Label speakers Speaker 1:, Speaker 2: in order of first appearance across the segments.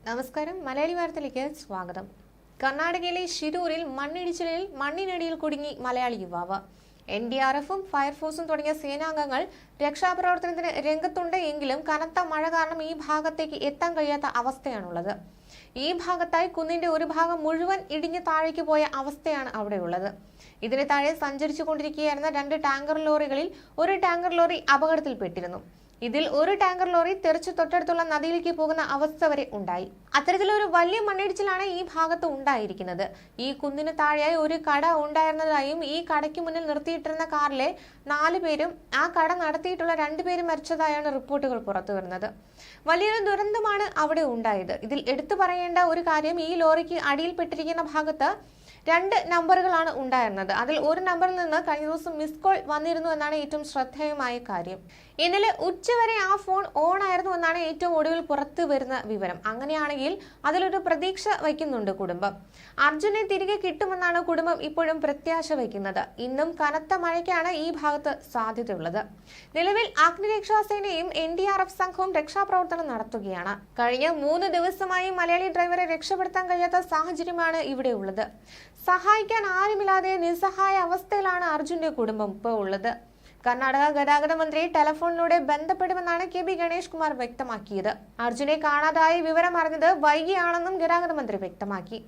Speaker 1: നമസ്കാരം. മലയാളി വാർത്തയിലേക്ക് സ്വാഗതം. കർണാടകയിലെ ഷിരൂരിൽ മണ്ണിനടിയിൽ കുടുങ്ങി മലയാളി യുവാവ്. NDRFും ഫയർഫോഴ്സും തുടങ്ങിയ സേനാംഗങ്ങൾ രക്ഷാപ്രവർത്തനത്തിന് രംഗത്തുണ്ട് എങ്കിലും കനത്ത മഴ കാരണം ഈ ഭാഗത്തേക്ക് എത്താൻ കഴിയാത്ത അവസ്ഥയാണുള്ളത്. ഈ ഭാഗത്തായി കുന്നിന്റെ ഒരു ഭാഗം മുഴുവൻ ഇടിഞ്ഞു താഴേക്ക് പോയ അവസ്ഥയാണ് അവിടെയുള്ളത്. ഇതിന് താഴെ സഞ്ചരിച്ചു കൊണ്ടിരിക്കുകയായിരുന്ന 2 ടാങ്കർ ലോറികളിൽ ഒരു ടാങ്കർ ലോറി അപകടത്തിൽപ്പെട്ടിരുന്നു. ഇതിൽ ഒരു ടാങ്കർ ലോറി തെറിച്ചു തൊട്ടടുത്തുള്ള നദിയിലേക്ക് പോകുന്ന അവസ്ഥ വരെ ഉണ്ടായി. അത്തരത്തിലൊരു വലിയ മണ്ണിടിച്ചിലാണ് ഈ ഭാഗത്ത് ഉണ്ടായിരിക്കുന്നത്. ഈ കുന്നിന് താഴെയായി ഒരു കട ഉണ്ടായിരുന്നതായും ഈ കടയ്ക്ക് മുന്നിൽ നിർത്തിയിട്ടിരുന്ന കാറിലെ 4 പേരും ആ കട നടത്തിയിട്ടുള്ള 2 പേരും മരിച്ചതായാണ് റിപ്പോർട്ടുകൾ പുറത്തു വരുന്നത്. വലിയൊരു ദുരന്തമാണ് അവിടെ ഉണ്ടായത്. ഇതിൽ എടുത്തു പറയേണ്ട ഒരു കാര്യം, ഈ ലോറിക്ക് അടിയിൽപ്പെട്ടിരിക്കുന്ന ഭാഗത്ത് 2 നമ്പറുകളാണ് ഉണ്ടായിരുന്നത്. അതിൽ ഒരു നമ്പറിൽ നിന്ന് കഴിഞ്ഞ ദിവസം മിസ് കോൾ വന്നിരുന്നു എന്നാണ് ഏറ്റവും ശ്രദ്ധേയമായ കാര്യം. ഇന്നലെ ഉച്ചവരെ ആ ഫോൺ ഓൺ ആയിരുന്നു എന്നാണ് ഏറ്റവും ഒടുവിൽ പുറത്തു വരുന്ന വിവരം. അങ്ങനെയാണെങ്കിൽ അതിലൊരു പ്രതീക്ഷ വയ്ക്കുന്നുണ്ട് കുടുംബം. അർജുനെ തിരികെ കിട്ടുമെന്നാണ് കുടുംബം ഇപ്പോഴും പ്രത്യാശ വയ്ക്കുന്നത്. ഇന്നും കനത്ത മഴയ്ക്കാണ് ഈ ഭാഗത്ത് സാധ്യതയുള്ളത്. നിലവിൽ അഗ്നിരക്ഷാസേനയും NDRF സംഘവും രക്ഷാപ്രവർത്തനം നടത്തുകയാണ്. കഴിഞ്ഞ 3 ദിവസമായി മലയാളി ഡ്രൈവറെ രക്ഷപ്പെടുത്താൻ കഴിയാത്ത സാഹചര്യമാണ് ഇവിടെയുള്ളത്. സഹായിക്കാൻ ആരുമില്ലാതെ നിസ്സഹായ അവസ്ഥയിലാണ് അർജുന്റെ കുടുംബം ഇപ്പോൾ ഉള്ളത്. കർണാടക ഗതാഗത മന്ത്രി ടെലഫോണിലൂടെ ബന്ധപ്പെടുമെന്നാണ് KB ഗണേഷ് കുമാർ വ്യക്തമാക്കിയത്. അർജുനെ കാണാതായ വിവരം അറിഞ്ഞത് വൈകിയാണെന്നും ഗതാഗത മന്ത്രി വ്യക്തമാക്കി.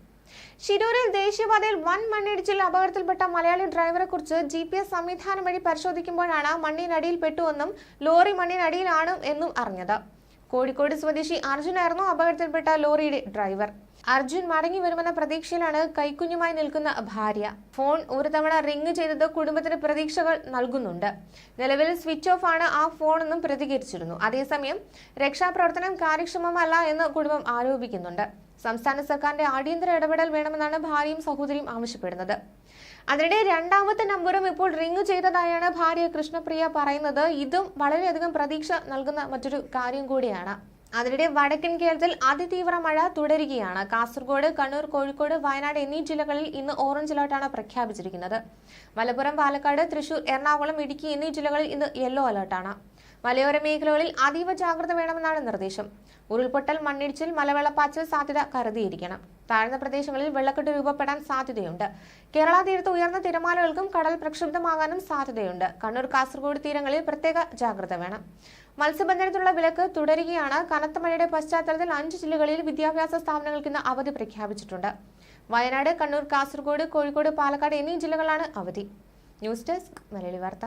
Speaker 1: ഷിരൂരിൽ ദേശീയപാതയിൽ വൻ മണ്ണിടിച്ചിൽ അപകടത്തിൽപ്പെട്ട മലയാളി ഡ്രൈവറെ കുറിച്ച് GPS സംവിധാനം വഴി പരിശോധിക്കുമ്പോഴാണ് മണ്ണിനടിയിൽപ്പെട്ടുവെന്നും ലോറി മണ്ണിനടിയിലാണ് എന്നും അറിഞ്ഞത്. കോഴിക്കോട് സ്വദേശി അർജുനായിരുന്നു അപകടത്തിൽപ്പെട്ട ലോറിയുടെ ഡ്രൈവർ. അർജുൻ മടങ്ങി വരുമെന്ന പ്രതീക്ഷയിലാണ് കൈക്കുഞ്ഞുമായി നിൽക്കുന്ന ഭാര്യ. ഫോൺ ഒരു തവണ റിംഗ് ചെയ്തത് കുടുംബത്തിന് പ്രതീക്ഷകൾ നൽകുന്നുണ്ട്. നിലവിൽ സ്വിച്ച് ഓഫ് ആണ് ആ ഫോണെന്നും പ്രതികരിച്ചിരുന്നു. അതേസമയം രക്ഷാപ്രവർത്തനം കാര്യക്ഷമമല്ല എന്ന് കുടുംബം ആരോപിക്കുന്നുണ്ട്. സംസ്ഥാന സർക്കാരിന്റെ അടിയന്തര ഇടപെടൽ വേണമെന്നാണ് ഭാര്യയും സഹോദരിയും ആവശ്യപ്പെടുന്നത്. അതിനിടെ 2ാമത്തെ നമ്പറും ഇപ്പോൾ റിംഗ് ചെയ്തതായാണ് ഭാര്യ കൃഷ്ണപ്രിയ പറയുന്നത്. ഇതും വളരെയധികം പ്രതീക്ഷ നൽകുന്ന മറ്റൊരു കാര്യം കൂടിയാണ്. അതിനിടെ വടക്കൻ കേരളത്തിൽ അതിതീവ്ര മഴ തുടരുകയാണ്. കാസർഗോഡ്, കണ്ണൂർ, കോഴിക്കോട്, വയനാട് എന്നീ ജില്ലകളിൽ ഇന്ന് ഓറഞ്ച് അലർട്ടാണ് പ്രഖ്യാപിച്ചിരിക്കുന്നത്. മലപ്പുറം, പാലക്കാട്, തൃശൂർ, എറണാകുളം, ഇടുക്കി എന്നീ ജില്ലകളിൽ ഇന്ന് യെല്ലോ അലർട്ടാണ്. മലയോര മേഖലകളിൽ അതീവ ജാഗ്രത വേണമെന്നാണ് നിർദ്ദേശം. ഉരുൾപൊട്ടൽ, മണ്ണിടിച്ചിൽ, മലവെള്ളപ്പാച്ചിൽ സാധ്യത കരുതിയിരിക്കണം. താഴ്ന്ന പ്രദേശങ്ങളിൽ വെള്ളക്കെട്ട് രൂപപ്പെടാൻ സാധ്യതയുണ്ട്. കേരള തീരത്ത് ഉയർന്ന തിരമാലകൾക്കും കടൽ പ്രക്ഷുബ്ധമാകാനും സാധ്യതയുണ്ട്. കണ്ണൂർ, കാസർഗോഡ് തീരങ്ങളിൽ പ്രത്യേക ജാഗ്രത വേണം. മത്സ്യബന്ധനത്തിനുള്ള വിലക്ക് തുടരുകയാണ്. കനത്ത മഴയുടെ പശ്ചാത്തലത്തിൽ 5 ജില്ലകളിൽ വിദ്യാഭ്യാസ സ്ഥാപനങ്ങൾക്ക് ഇന്ന് അവധി പ്രഖ്യാപിച്ചിട്ടുണ്ട്. വയനാട്, കണ്ണൂർ, കാസർഗോഡ്, കോഴിക്കോട്, പാലക്കാട് എന്നീ ജില്ലകളാണ് അവധി. ന്യൂസ് ഡെസ്ക്, മലയാളി വാർത്ത.